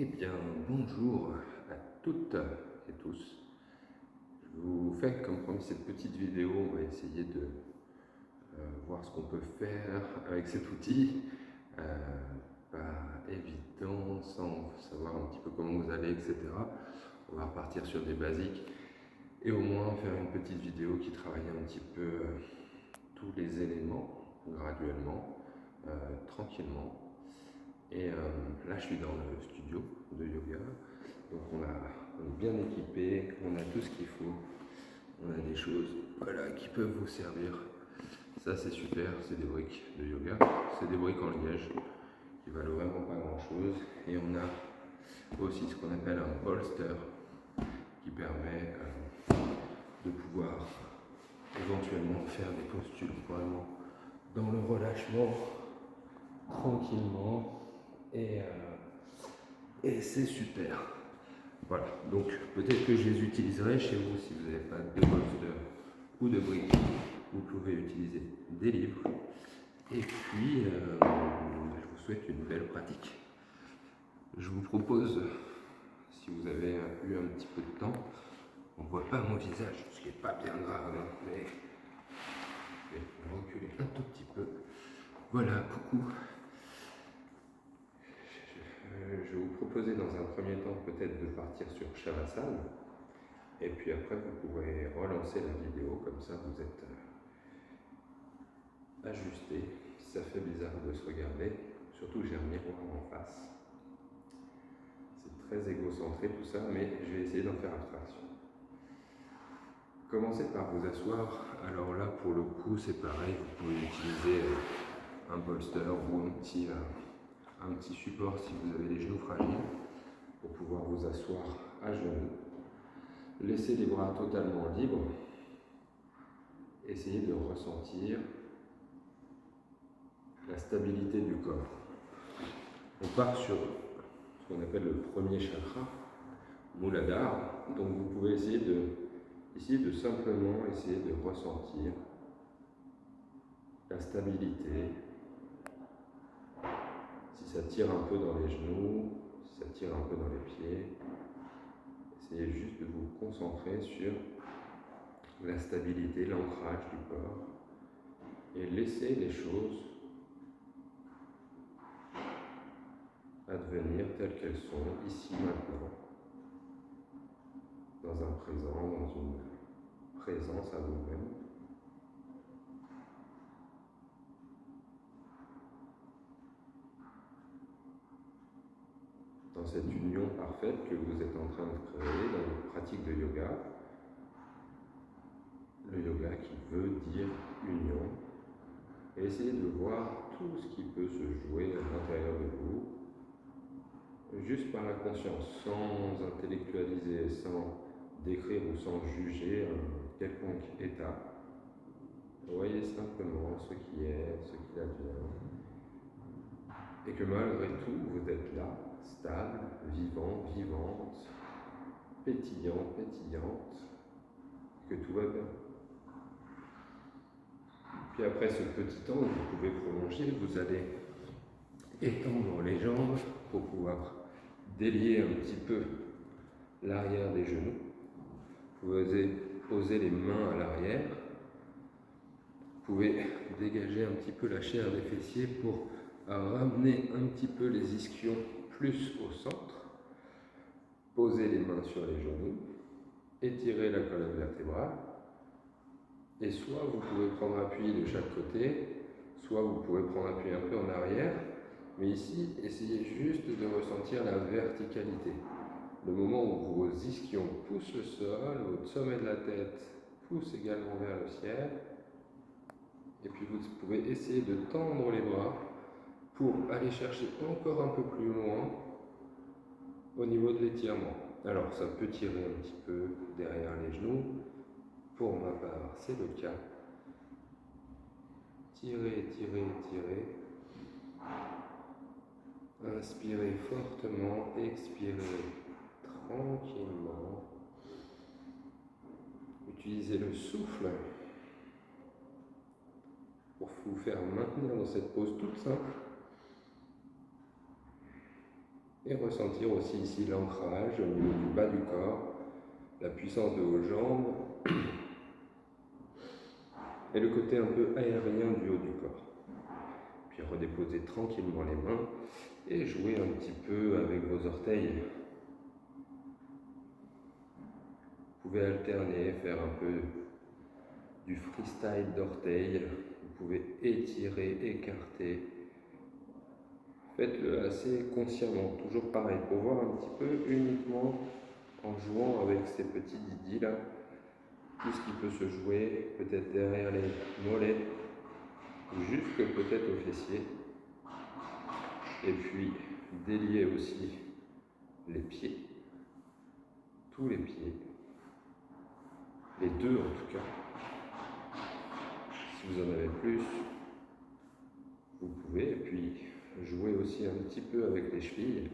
Eh bien, bonjour à toutes et tous. Je vous fais comme promis cette petite vidéo. On va essayer de voir ce qu'on peut faire avec cet outil. Pas évident, sans savoir un petit peu comment vous allez, etc. On va repartir sur des basiques et au moins faire une petite vidéo qui travaille un petit peu tous les éléments graduellement, tranquillement. Et là, je suis dans le studio de yoga. Donc on est bien équipé, on a tout ce qu'il faut. On a des choses qui peuvent vous servir. Ça c'est super, c'est des briques de yoga. C'est des briques en liège qui valent vraiment pas grand chose. Et on a aussi ce qu'on appelle un bolster qui permet de pouvoir éventuellement faire des postures vraiment dans le relâchement, tranquillement. Et c'est super. Voilà, donc peut-être que je les utiliserai chez vous si vous n'avez pas de bolster ou de briques. Vous pouvez utiliser des livres. Et puis, je vous souhaite une belle pratique. Je vous propose, si vous avez eu un petit peu de temps, on ne voit pas mon visage, ce qui n'est pas bien grave, hein, mais je vais reculer un tout petit peu. Voilà, coucou. Je vais vous proposer dans un premier temps peut-être de partir sur Shavasana. Et puis après, vous pourrez relancer la vidéo, comme ça vous êtes ajusté. Ça fait bizarre de se regarder, surtout j'ai un miroir en face. C'est très égocentré tout ça, mais je vais essayer d'en faire abstraction. Commencez par vous asseoir. Alors là, pour le coup, c'est pareil, vous pouvez utiliser un bolster ou un petit support si vous avez les genoux fragiles pour pouvoir vous asseoir à genoux. Laissez les bras totalement libres. Essayez de ressentir la stabilité du corps. On part sur ce qu'on appelle le premier chakra, Muladhara. Donc vous pouvez essayer de simplement essayer de ressentir la stabilité. Si ça tire un peu dans les genoux, si ça tire un peu dans les pieds, essayez juste de vous concentrer sur la stabilité, l'ancrage du corps et laissez les choses advenir telles qu'elles sont, ici, maintenant, dans un présent, dans une présence à vous-même. Dans cette union parfaite que vous êtes en train de créer dans votre pratique de yoga, le yoga qui veut dire union, et essayez de voir tout ce qui peut se jouer à l'intérieur de vous, juste par la conscience, sans intellectualiser, sans décrire ou sans juger un quelconque état. Voyez simplement ce qui est, ce qui advient, et que malgré tout, vous êtes là, stable, vivant, vivante, pétillant, pétillante, que tout va bien. Puis après ce petit temps, vous pouvez prolonger, vous allez étendre les jambes pour pouvoir délier un petit peu l'arrière des genoux. Vous pouvez poser les mains à l'arrière. Vous pouvez dégager un petit peu la chair des fessiers pour ramener un petit peu les ischions plus au centre. Posez les mains sur les genoux. Étirez la colonne vertébrale. Et soit vous pouvez prendre appui de chaque côté, soit vous pouvez prendre appui un peu en arrière. Mais ici, essayez juste de ressentir la verticalité. Le moment où vos ischions poussent le sol, votre sommet de la tête pousse également vers le ciel. Et puis vous pouvez essayer de tendre les bras pour aller chercher encore un peu plus loin au niveau de l'étirement. Alors ça peut tirer un petit peu derrière les genoux. Pour ma part, c'est le cas. Tirez, tirez, tirez. Inspirez fortement, expirez tranquillement. Utilisez le souffle pour vous faire maintenir dans cette pose toute simple. Et ressentir aussi ici l'ancrage au niveau du bas du corps, la puissance de vos jambes et le côté un peu aérien du haut du corps. Puis redéposer tranquillement les mains et jouer un petit peu avec vos orteils. Vous pouvez alterner, faire un peu du freestyle d'orteils. Vous pouvez étirer, écarter. Faites-le assez consciemment, toujours pareil, pour voir un petit peu uniquement en jouant avec ces petits didis là, tout ce qui peut se jouer, peut-être derrière les mollets, ou jusque peut-être aux fessiers. Et puis délier aussi les pieds, tous les pieds, les deux en tout cas. Si vous en avez plus, vous pouvez, et puis jouer aussi un petit peu avec les chevilles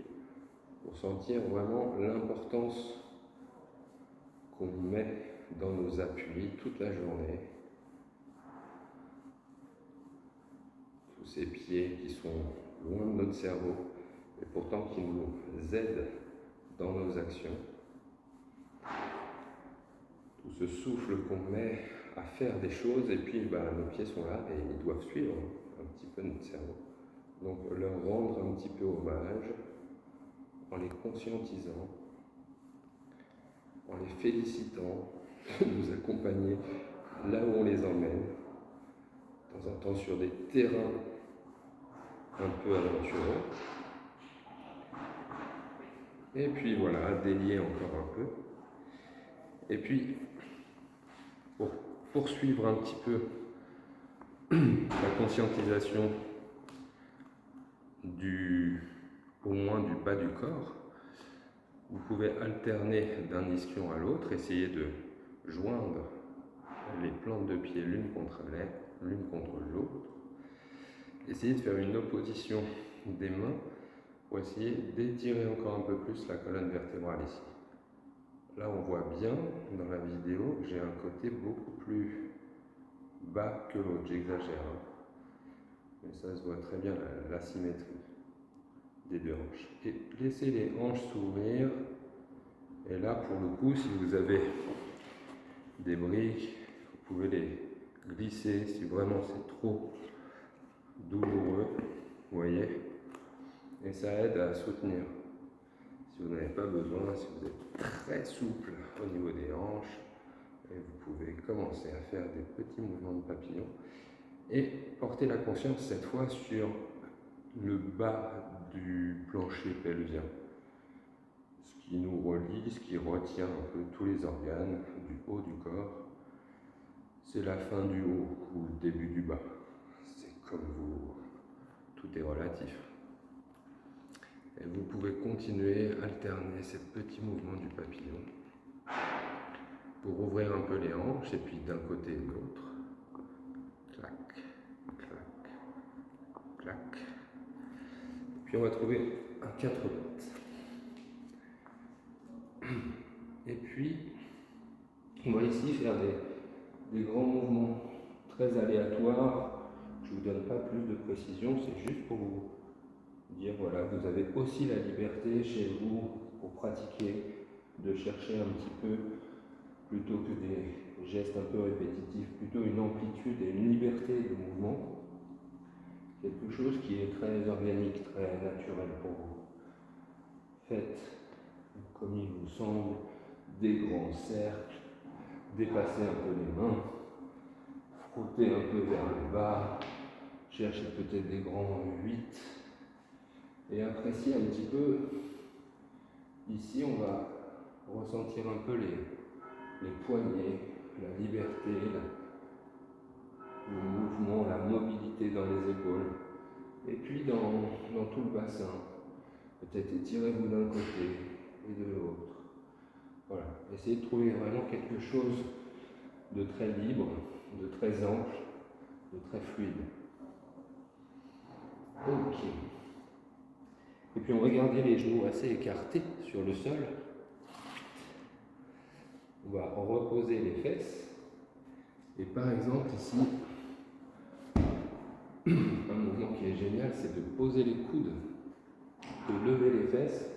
pour sentir vraiment l'importance qu'on met dans nos appuis toute la journée. Tous ces pieds qui sont loin de notre cerveau et pourtant qui nous aident dans nos actions. Tout ce souffle qu'on met à faire des choses et puis nos pieds sont là et ils doivent suivre un petit peu notre cerveau. Donc leur rendre un petit peu hommage en les conscientisant, en les félicitant de nous accompagner là où on les emmène, de temps en temps sur des terrains un peu aventureux. Et puis voilà, délier encore un peu. Et puis, pour poursuivre un petit peu la conscientisation au moins du bas du corps, vous pouvez alterner d'un ischion à l'autre, essayer de joindre les plantes de pied l'une contre l'autre. Essayez de faire une opposition des mains pour essayer d'étirer encore un peu plus la colonne vertébrale ici. Là, on voit bien dans la vidéo que j'ai un côté beaucoup plus bas que l'autre, j'exagère. Mais ça se voit très bien, la symétrie des deux hanches. Et laissez les hanches s'ouvrir. Et là, pour le coup, si vous avez des briques, vous pouvez les glisser si vraiment c'est trop douloureux, vous voyez. Et ça aide à soutenir. Si vous n'avez pas besoin, si vous êtes très souple au niveau des hanches, et vous pouvez commencer à faire des petits mouvements de papillon et porter la conscience cette fois sur le bas du plancher pelvien, ce qui nous relie, ce qui retient un peu tous les organes du haut du corps. C'est la fin du haut ou le début du bas. C'est comme vous, tout est relatif. Et vous pouvez continuer à alterner ces petits mouvements du papillon pour ouvrir un peu les hanches et puis d'un côté et de l'autre. Clac, clac, clac. Puis on va trouver un 4 pattes. Et puis, on va ici faire des grands mouvements très aléatoires. Je ne vous donne pas plus de précision, c'est juste pour vous dire, voilà, vous avez aussi la liberté chez vous pour pratiquer, de chercher un petit peu, plutôt que des gestes un peu répétitifs, plutôt une amplitude et une liberté de mouvement. Quelque chose qui est très organique, très naturel pour vous. Faites comme il vous semble, des grands cercles, dépassez un peu les mains, frottez un peu vers le bas, cherchez peut-être des grands 8 et appréciez un petit peu. Ici, on va ressentir un peu les poignets, la liberté, le mouvement, la mobilité dans les épaules. Et puis dans tout le bassin, peut-être étirez-vous d'un côté et de l'autre. Voilà, essayez de trouver vraiment quelque chose de très libre, de très ample, de très fluide. Ok. Et puis on va garder les genoux assez écartés sur le sol. On va reposer les fesses. Et par exemple ici, un mouvement qui est génial, c'est de poser les coudes de lever les fesses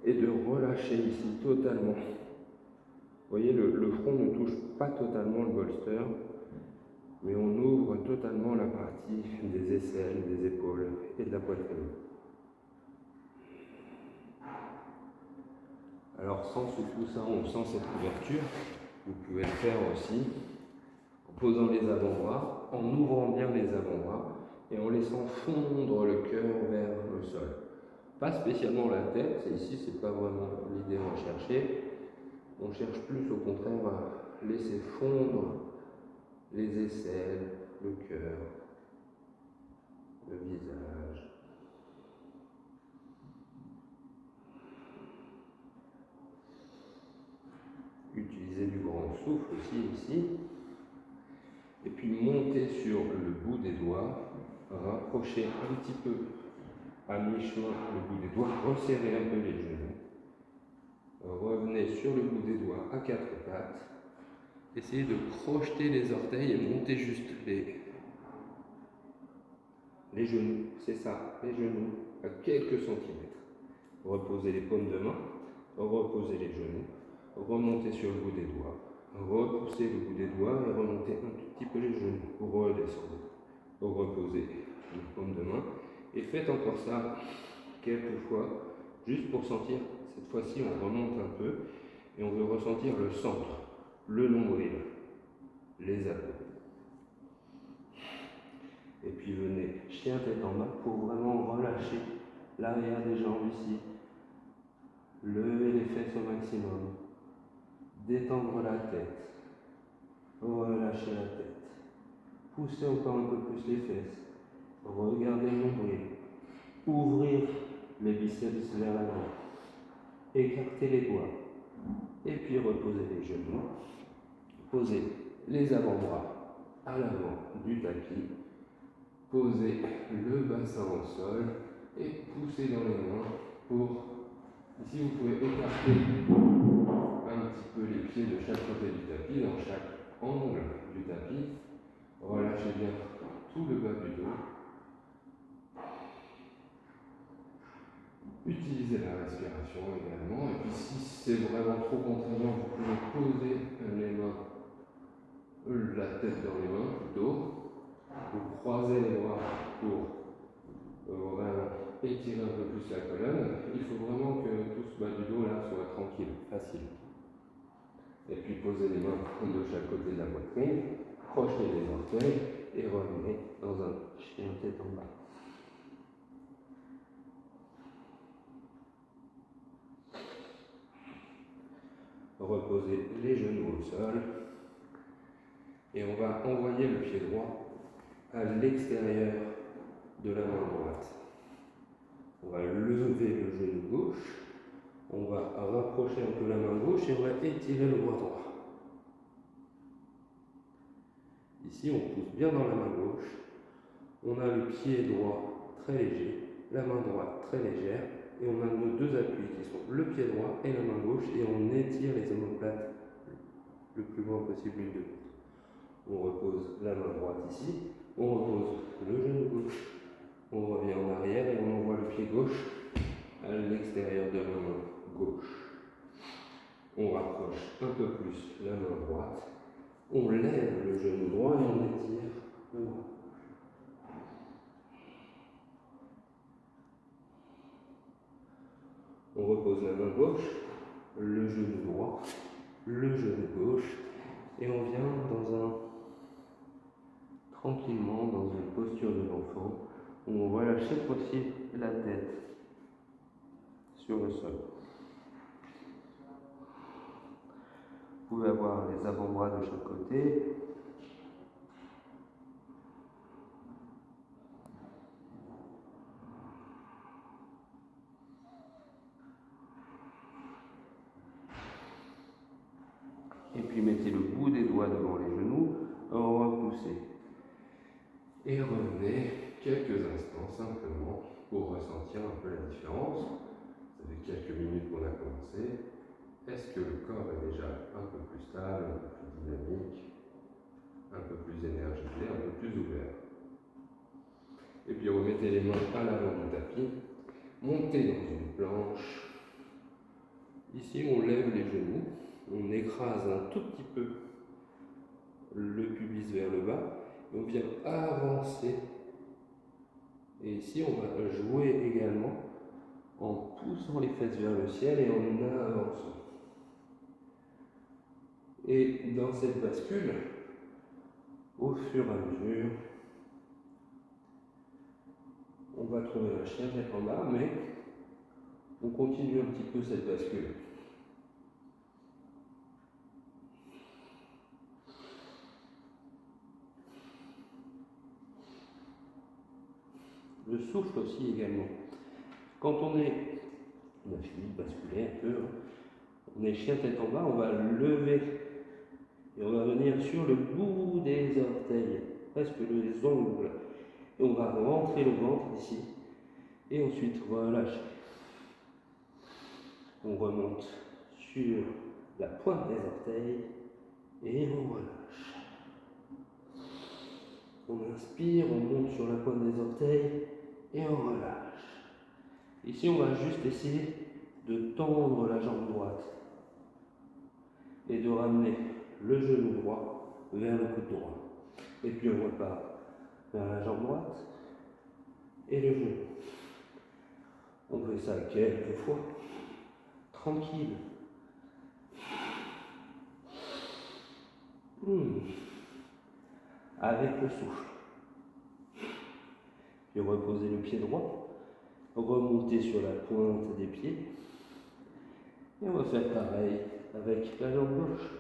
et de relâcher ici totalement. Vous voyez, le front ne touche pas totalement le bolster, mais on ouvre totalement la partie des aisselles, des épaules et de la poitrine. Alors sans tout ça, on sent cette couverture. Vous pouvez le faire aussi en posant les avant-bras, en ouvrant bien les avant-bras et en laissant fondre le cœur vers le sol. Pas spécialement la tête, ici c'est pas vraiment l'idée recherchée. On cherche plus au contraire à laisser fondre les aisselles, le cœur, le visage. Utilisez du grand souffle aussi ici. Et puis montez sur le bout des doigts, rapprochez un petit peu à mi-chemin le bout des doigts, resserrez un peu les genoux. Revenez sur le bout des doigts à quatre pattes. Essayez de projeter les orteils et monter juste les genoux. C'est ça, les genoux à quelques centimètres. Reposez les paumes de main, reposez les genoux, remontez sur le bout des doigts, repoussez le bout des doigts et remontez un tout petit peu les genoux. Redescendez, reposez les paumes de main et faites encore ça quelques fois, juste pour sentir. Cette fois-ci, on remonte un peu et on veut ressentir le centre, le nombril, les abdos. Et puis venez chien tête en bas pour vraiment relâcher l'arrière des jambes ici. Levez les fesses au maximum. Détendre la tête. Relâcher la tête. Poussez encore un peu plus les fesses. Regardez le nombril. Ouvrir les biceps vers l'avant. Écartez les doigts. Et puis reposez les genoux. Posez les avant-bras à l'avant du tapis. Posez le bassin au sol et poussez dans les mains pour... Ici, vous pouvez écarter un petit peu les pieds de chaque côté du tapis, dans chaque angle du tapis. Relâchez bien tout le bas du dos. Utilisez la respiration également. Et puis si c'est vraiment trop contraignant, vous pouvez poser les mains, la tête dans les mains plutôt. Vous croisez les bras pour vraiment étirer un peu plus la colonne. Il faut vraiment que tout ce bas du dos là soit tranquille, facile. Et puis posez les mains de chaque côté de la poitrine, crochez les orteils et revenez dans un chien tête en bas. Reposez les genoux au sol et on va envoyer le pied droit à l'extérieur de la main droite. On va lever le genou gauche, on va rapprocher un peu la main gauche et on va étirer le bras droit. Ici, on pousse bien dans la main gauche, on a le pied droit très léger, la main droite très légère, et on a nos deux appuis qui sont le pied droit et la main gauche, et on étire les omoplates le plus loin possible l'une de l'autre. On repose la main droite ici, on repose le genou gauche, on revient en arrière et on envoie le pied gauche à l'extérieur de la main gauche. On rapproche un peu plus la main droite, on lève le genou droit et on étire le bras. On repose la main gauche, le genou droit, le genou gauche et on vient tranquillement dans une posture de l'enfant où on relâche cette fois-ci la tête sur le sol. Vous pouvez avoir les avant-bras de chaque côté. Et puis mettez le bout des doigts devant les genoux, repoussez. Et revenez quelques instants simplement pour ressentir un peu la différence. Ça fait quelques minutes qu'on a commencé. Est-ce que le corps est déjà un peu plus stable, un peu plus dynamique, un peu plus énergisé, un peu plus ouvert? Et puis remettez les mains à l'avant du tapis, monter dans une planche. Ici, on lève les genoux, on écrase un tout petit peu le pubis vers le bas, et on vient avancer. Et ici, on va jouer également en poussant les fesses vers le ciel et en avançant. Et dans cette bascule, au fur et à mesure, on va trouver un chien tête en bas, mais on continue un petit peu cette bascule. Le souffle aussi également. Quand on a fini de basculer un peu, on est chien tête en bas, on va lever et on va venir sur le bout des orteils, presque les ongles. Et on va rentrer le ventre ici et ensuite relâcher. On remonte sur la pointe des orteils et on relâche. On inspire, on monte sur la pointe des orteils et on relâche. Ici, on va juste essayer de tendre la jambe droite et de ramener le genou droit vers le coude droit. Et puis on repart vers la jambe droite et le genou. On fait ça quelques fois, tranquille. Avec le souffle. Puis reposer le pied droit, remonter sur la pointe des pieds. Et on va faire pareil avec la jambe gauche.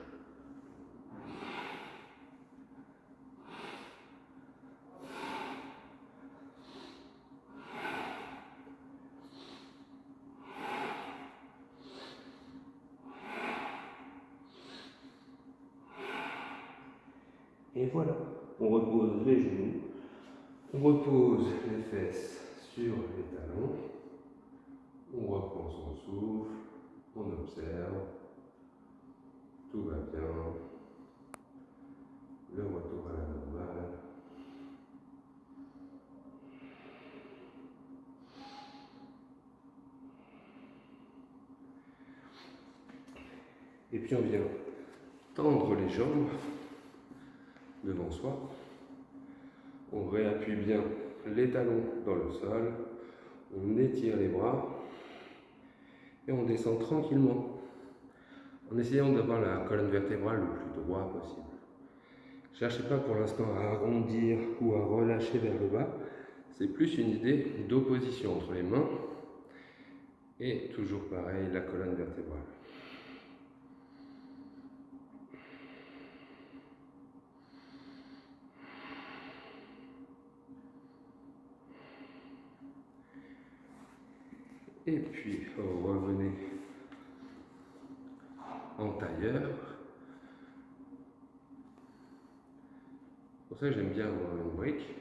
Et voilà, on repose les genoux, on repose les fesses sur les talons, on reprend son souffle, on observe, tout va bien, le retour à la normale. Et puis on vient tendre les jambes devant soi. On réappuie bien les talons dans le sol. On étire les bras. Et on descend tranquillement. En essayant d'avoir la colonne vertébrale le plus droit possible. Ne cherchez pas pour l'instant à arrondir ou à relâcher vers le bas. C'est plus une idée d'opposition entre les mains. Et toujours pareil, la colonne vertébrale. Et puis, revenez en tailleur. C'est pour ça que j'aime bien avoir une brique.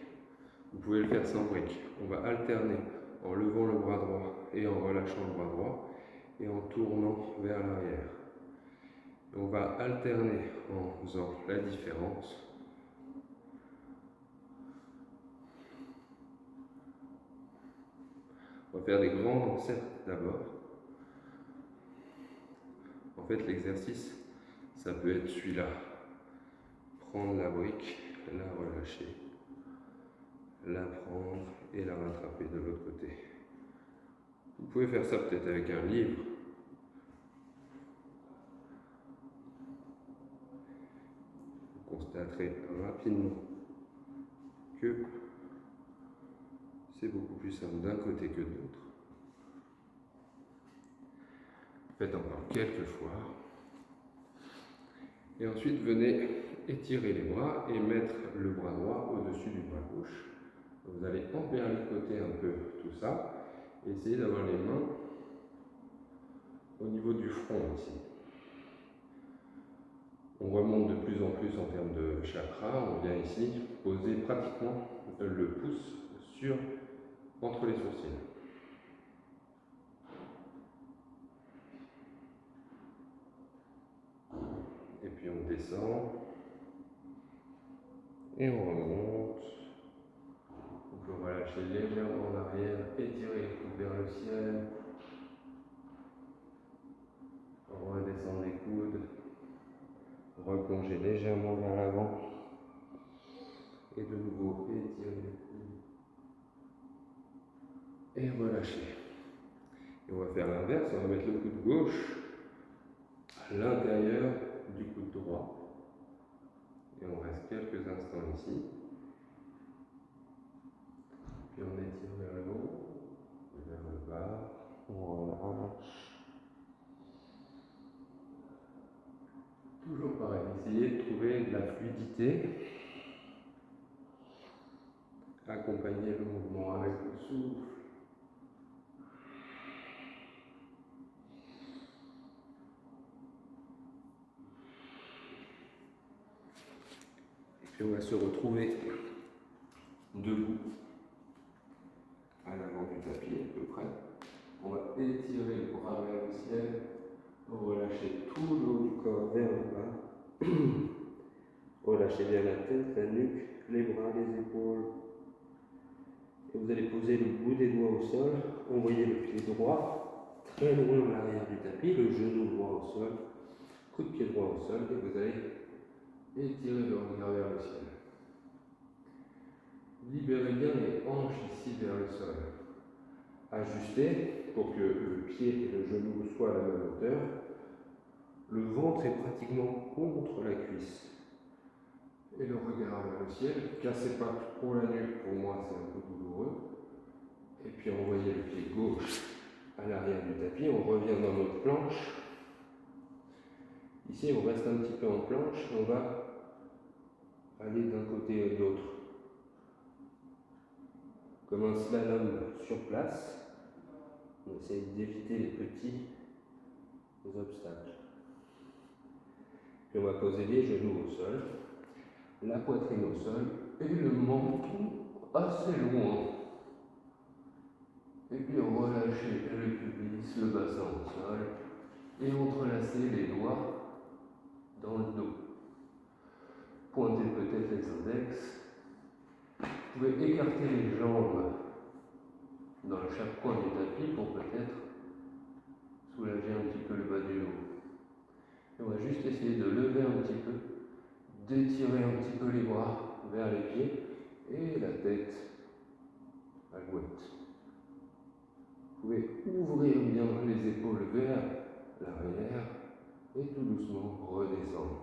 Vous pouvez le faire sans brique. On va alterner en levant le bras droit et en relâchant le bras droit et en tournant vers l'arrière. On va alterner en faisant la différence. On va faire des grands cercles d'abord. En fait, l'exercice, ça peut être celui-là. Prendre la brique, la relâcher, la prendre et la rattraper de l'autre côté. Vous pouvez faire ça peut-être avec un livre. Vous constaterez rapidement que c'est beaucoup plus simple d'un côté que de l'autre. Faites encore quelques fois. Et ensuite, venez étirer les bras et mettre le bras droit au-dessus du bras gauche. Vous allez emperler de côté un peu tout ça. Et essayez d'avoir les mains au niveau du front ici. On remonte de plus en plus en termes de chakra. On vient ici poser pratiquement le pouce entre les sourcils. Et puis on descend. Et on remonte. On peut relâcher relâchez légèrement en arrière, étirez les coudes vers le ciel. Redescendez les coudes. Replongez légèrement vers l'avant. Et de nouveau, étirez les coudes. Et relâchez. Et on va faire l'inverse, on va mettre le coude gauche à l'intérieur du coude droit. Et on reste quelques instants ici. Puis on étire vers le haut, vers le bas, on relâche. Toujours pareil, essayez de trouver de la fluidité. Accompagnez le mouvement avec le souffle. Et puis on va se retrouver debout à l'avant du tapis à peu près. On va étirer le bras vers le ciel, relâcher tout le haut du corps vers le bas. Relâchez bien la tête, la nuque, les bras, les épaules. Et vous allez poser le bout des doigts au sol, envoyer le pied droit très loin à l'arrière du tapis, le genou droit au sol, coup de pied droit au sol, et vous allez étirer le regard vers le ciel. Libérez bien les hanches ici vers le sol. Ajustez pour que le pied et le genou soient à la même hauteur. Le ventre est pratiquement contre la cuisse. Et le regard vers le ciel. Cassez pas trop la nuque, pour moi c'est un peu douloureux. Et puis envoyez le pied gauche à l'arrière du tapis. On revient dans notre planche. Ici on reste un petit peu en planche. On va aller d'un côté à l'autre. Comme un slalom sur place. On essaye d'éviter les petits obstacles. Puis on va poser les genoux au sol, la poitrine au sol et le menton assez loin. Et puis relâchez le pubis, le bassin au sol et entrelacez les doigts dans le dos. Pointez peut-être les index. Vous pouvez écarter les jambes dans chaque coin du tapis pour peut-être soulager un petit peu le bas du dos. Et on va juste essayer de lever un petit peu, d'étirer un petit peu les bras vers les pieds et la tête à l'ouest. Vous pouvez ouvrir bien les épaules vers l'arrière et tout doucement redescendre.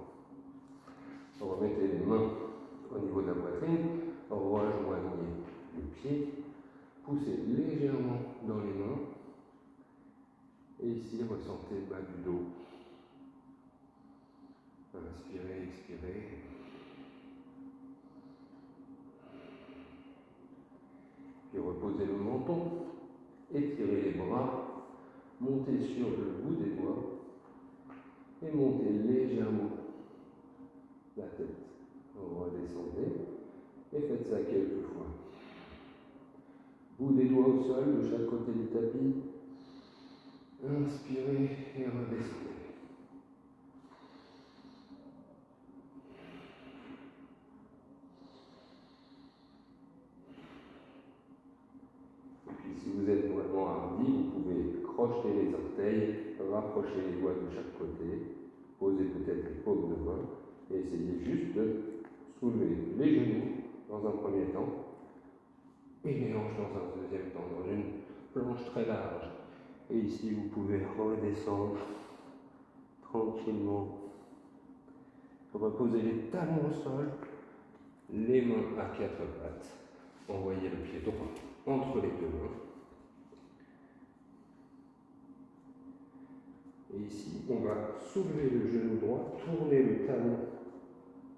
Remettez les mains au niveau de la poitrine, rejoignez le pied, poussez légèrement dans les mains et ici ressentez le bas du dos. Inspirez, expirez. Puis reposez le menton, étirez les bras, montez sur le bout des doigts et montez légèrement la tête. Redescendez et faites ça quelques fois. Bout des doigts au sol de chaque côté du tapis. Inspirez et redescendez. Si vous êtes vraiment hardi, vous pouvez crocheter les orteils, rapprocher les doigts de chaque côté, poser peut-être les paumes de main et essayer juste de soulever les genoux dans un premier temps et les hanches dans un deuxième temps, dans une planche très large. Et ici, vous pouvez redescendre tranquillement. Reposez les talons au sol, les mains à quatre pattes. Envoyez le pied droit entre les deux mains. Et ici, on va soulever le genou droit, tourner le talon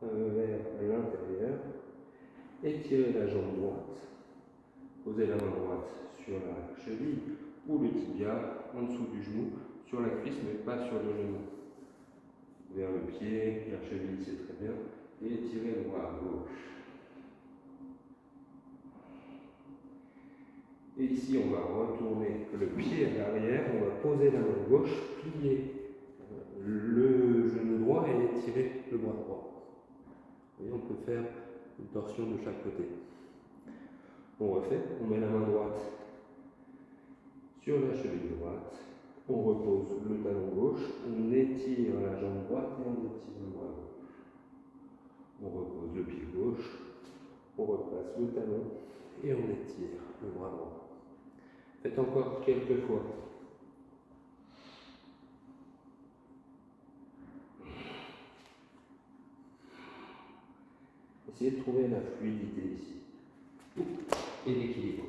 vers l'intérieur, étirer la jambe droite, poser la main droite sur la cheville ou le tibia en dessous du genou, sur la cuisse mais pas sur le genou. Vers le pied, la cheville c'est très bien, et étirer le bras à gauche. Et ici, on va retourner le pied à l'arrière, on va poser la main gauche, plier le genou droit et étirer le bras droit. Vous voyez, on peut faire une torsion de chaque côté. On refait, on met la main droite sur la cheville droite, on repose le talon gauche, on étire la jambe droite et on étire le bras gauche. On repose le pied gauche, on replace le talon et on étire le bras droit. Faites encore quelques fois. Essayez de trouver la fluidité ici et l'équilibre.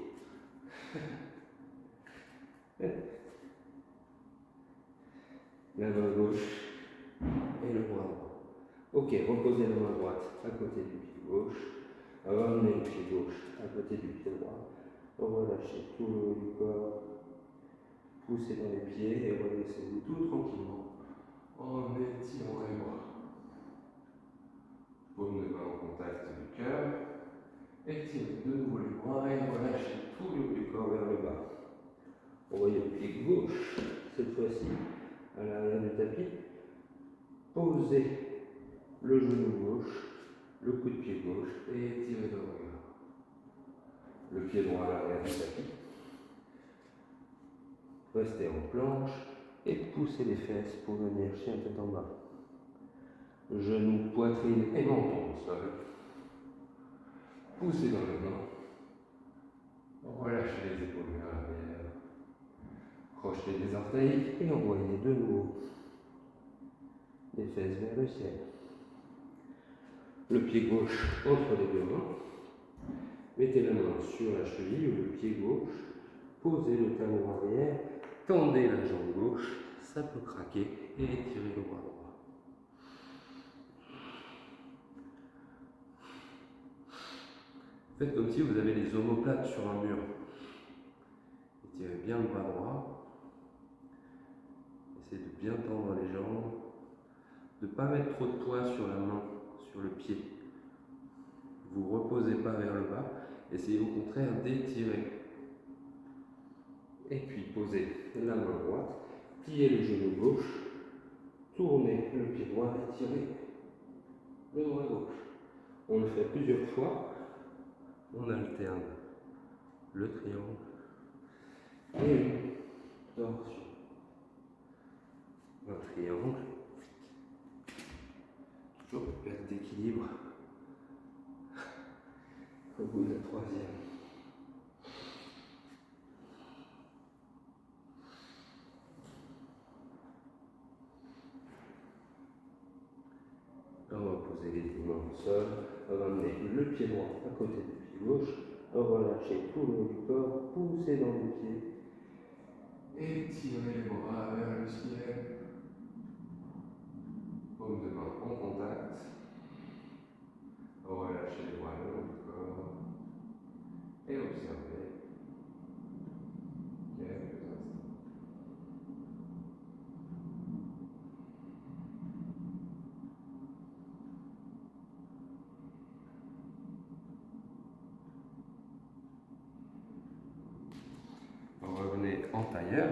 La main gauche et le bras droit. Ok, reposez la main droite à côté du pied gauche. Ramenez le pied gauche à côté du pied droit. Relâchez tout le haut du corps. Poussez dans les pieds et redescendez tout tranquillement en étirant les bras. Paume de main en contact du cœur. Étirez de nouveau les bras et relâchez tout le haut du corps vers le bas. Envoyez le pied gauche, cette fois-ci, à l'arrière du tapis. Posez le genou gauche, le coup de pied gauche et étirez le regard. Le pied droit à l'arrière du tapis. Restez en planche et poussez les fesses pour venir chien tête en bas. Genoux, poitrine et menton au sol. Poussez dans le bas. Relâchez les épaules vers l'arrière. Crochetez les orteils et envoyez de nouveau les fesses vers le ciel. Le pied gauche entre les deux mains. Mettez la main sur la cheville ou le pied gauche. Posez le talon arrière. Tendez la jambe gauche. Ça peut craquer et étirez le bras droit. Faites comme si vous avez les omoplates sur un mur. Étirez bien le bras droit. Essayez de bien tendre les jambes. De ne pas mettre trop de poids sur la main, sur le pied. Vous ne reposez pas vers le bas. Essayez au contraire d'étirer. Et puis posez la main droite. Pliez le genou gauche. Tournez le pied droit. Étirez le bras gauche. On le fait plusieurs fois. On alterne le triangle et une torsion. Un triangle. Toujours perte d'équilibre. Au bout de la troisième. Reposez les mains au sol. Ramenez le pied droit à côté du pied gauche. Relâchez tout le haut du corps. Poussez dans les pieds. Étirez les bras vers le ciel. Paume de main en contact. Relâchez les bras le haut du corps. Et observez quelques instants. Revenez en tailleur.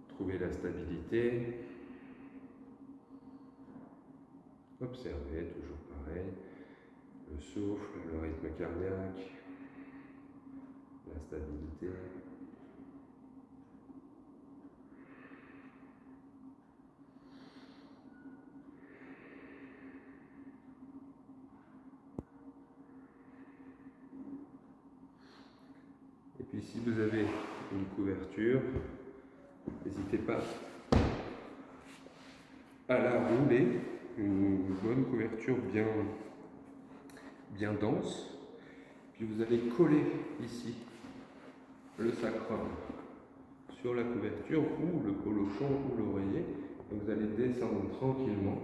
Trouvez la stabilité. Observez, toujours pareil, le souffle, le rythme cardiaque, la stabilité. Et puis si vous avez une couverture, n'hésitez pas à la rouler, une bonne couverture bien dense. Puis vous allez coller ici le sacrum sur la couverture ou le colochon ou l'oreiller. Et vous allez descendre tranquillement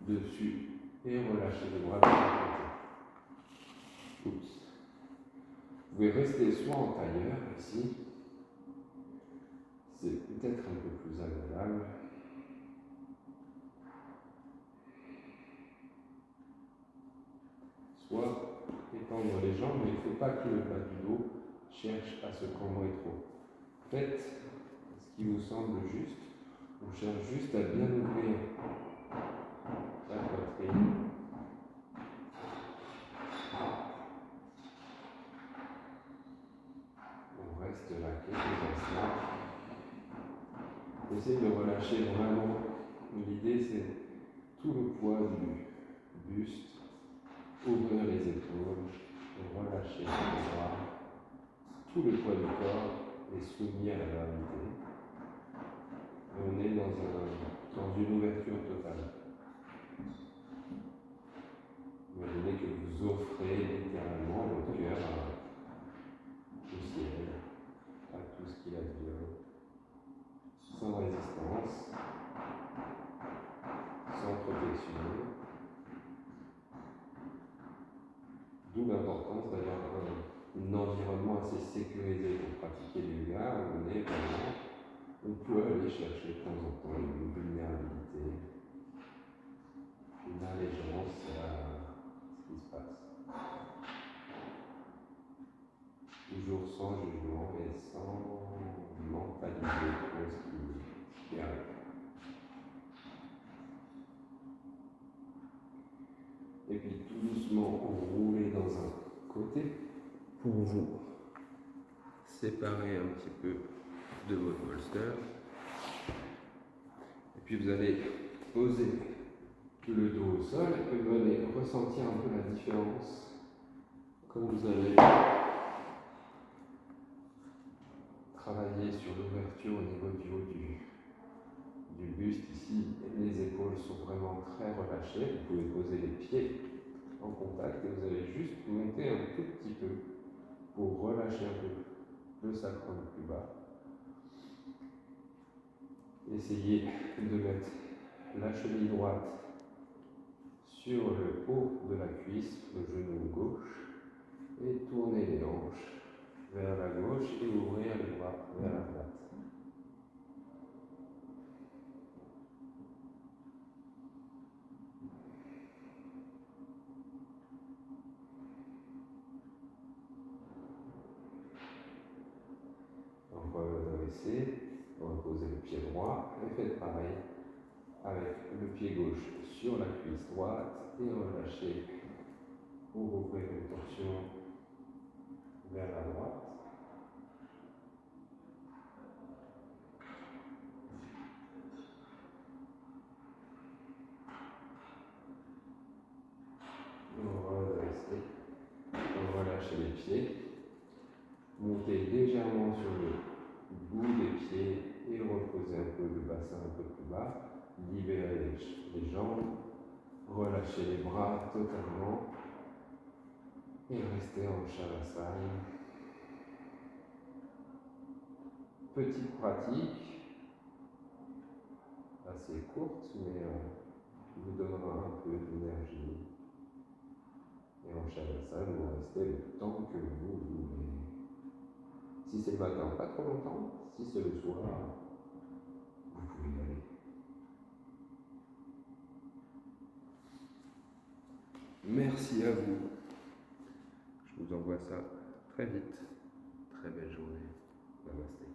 dessus et relâcher les bras de l'autre côté. Oups. Vous pouvez rester soit en tailleur ici, c'est peut-être un peu plus agréable. Soit étendre les jambes, mais il ne faut pas que le bas du dos cherche à se cambrer trop. faites ce qui vous semble juste. On cherche juste à bien ouvrir la poitrine. On reste là quelques instants. Essayez de relâcher vraiment. L'idée, c'est tout le poids du buste, ouvrir les épaules, relâcher les bras. Tout le poids du corps est soumis à la gravité. Et on est dans une ouverture totale. Imaginez que vous offrez littéralement votre cœur au ciel, à tout ce qu'il advient, sans résistance, sans protection. D'où l'importance d'avoir un environnement assez sécurisé pour pratiquer du yoga, où on peut aller chercher de temps en temps une vulnérabilité, une allégeance à ce qui se passe. Toujours sans jugement et sans mentaliser trop ce qui arrive. Et puis tout doucement, enroulez dans un côté pour vous séparer un petit peu de votre bolster. Et puis vous allez poser le dos au sol et vous allez ressentir un peu la différence quand vous allez travailler sur l'ouverture au niveau du haut du buste. Ici, les épaules sont vraiment très relâchées. Vous pouvez poser les pieds en contact et vous allez juste monter un tout petit peu pour relâcher un peu le sacrum plus bas. Essayez de mettre la cheville droite sur le haut de la cuisse, le genou gauche, et tourner les hanches vers la gauche et ouvrir les bras vers la droite. Redressez, reposez le pied droit et faites pareil avec le pied gauche sur la cuisse droite et relâchez pour ouvrir une torsion vers la droite. Redressez, relâchez les pieds, montez légèrement sur le bout des pieds et reposez un peu le bassin un peu plus bas. Libérez les jambes, relâchez les bras totalement et restez en Shavasana. Petite pratique, assez courte, mais qui vous donnera un peu d'énergie. Et en Shavasana, vous restez le temps que vous voulez. Si c'est le matin, pas trop longtemps. Si c'est le soir, vous pouvez y aller. Merci à vous. Je vous envoie ça très vite. Très belle journée. Namasté.